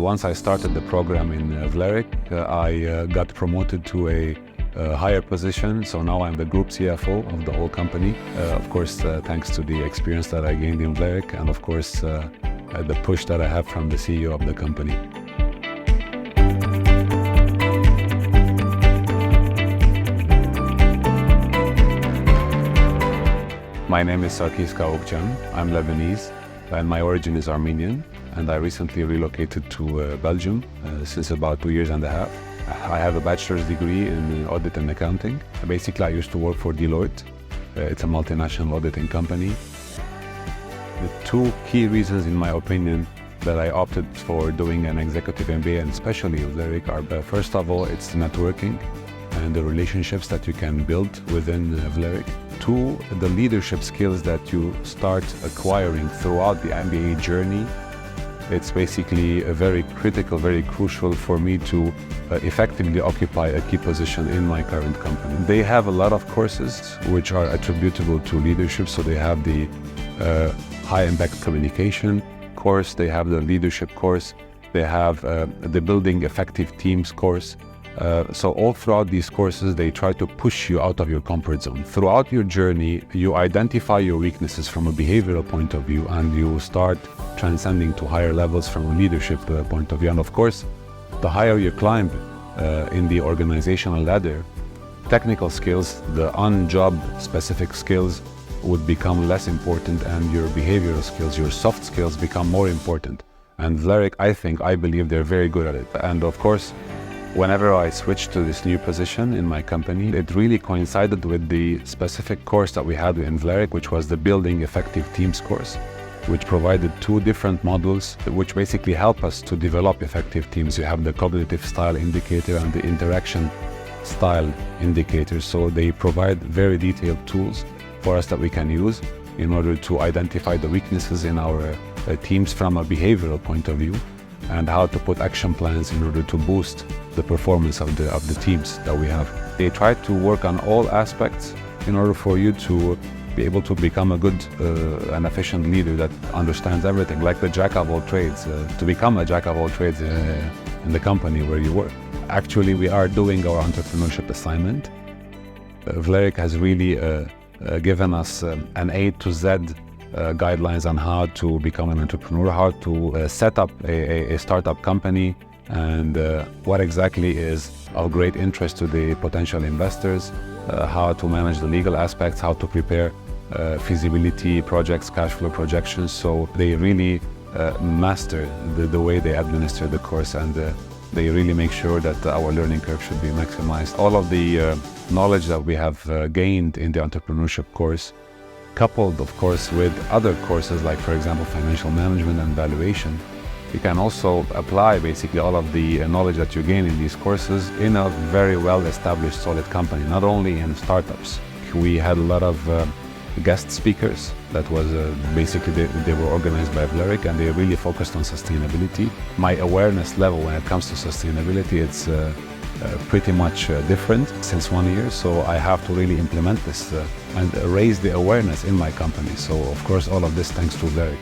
once I started the program in Vlerick, I got promoted to a higher position. So now I'm the Group CFO of the whole company. Of course, thanks to the experience that I gained in Vlerick, and of course, the push that I have from the CEO of the company. My name is Sarkis Kawoukjian. I'm Lebanese and my origin is Armenian, and I recently relocated to Belgium since about 2 years and a half. I have a bachelor's degree in audit and accounting. Basically, I used to work for Deloitte. It's a multinational auditing company. The two key reasons, in my opinion, that I opted for doing an executive MBA, and especially Vlerick, are first of all, it's the networking and the relationships that you can build within Vlerick. Two, the leadership skills that you start acquiring throughout the MBA journey. It's basically a very critical, very crucial for me to effectively occupy a key position in my current company. They have a lot of courses which are attributable to leadership. So they have the high impact communication course, they have the leadership course, they have the building effective teams course. So all throughout these courses, they try to push you out of your comfort zone. Throughout your journey, you identify your weaknesses from a behavioral point of view, and you start transcending to higher levels from a leadership point of view. And of course, the higher you climb in the organizational ladder, technical skills, the on-job specific skills would become less important, and your behavioral skills, your soft skills become more important. And Vlerick, I believe they're very good at it. And of course, whenever I switched to this new position in my company, it really coincided with the specific course that we had in Vlerick, which was the Building Effective Teams course, which provided two different modules which basically help us to develop effective teams. You have the cognitive style indicator and the interaction style indicator. So they provide very detailed tools for us that we can use in order to identify the weaknesses in our teams from a behavioral point of view, and how to put action plans in order to boost the performance of the teams that we have. They try to work on all aspects in order for you to be able to become a good and efficient leader that understands everything, like the jack of all trades, to become a jack of all trades in the company where you work. Actually, we are doing our entrepreneurship assignment. Vlerick has really given us an A to Z guidelines on how to become an entrepreneur, how to set up a startup company, and what exactly is of great interest to the potential investors, how to manage the legal aspects, how to prepare feasibility projects, cash flow projections. So they really master the way they administer the course, and they really make sure that our learning curve should be maximized. All of the knowledge that we have gained in the entrepreneurship course, coupled of course with other courses like, for example, financial management and valuation, you can also apply basically all of the knowledge that you gain in these courses in a very well-established, solid company, not only in startups. We had a lot of guest speakers that was basically they were organized by Vlerick, and they really focused on sustainability. My awareness level when it comes to sustainability, it's pretty much different since 1 year, so I have to really implement this and raise the awareness in my company. So of course all of this thanks to Vlerick.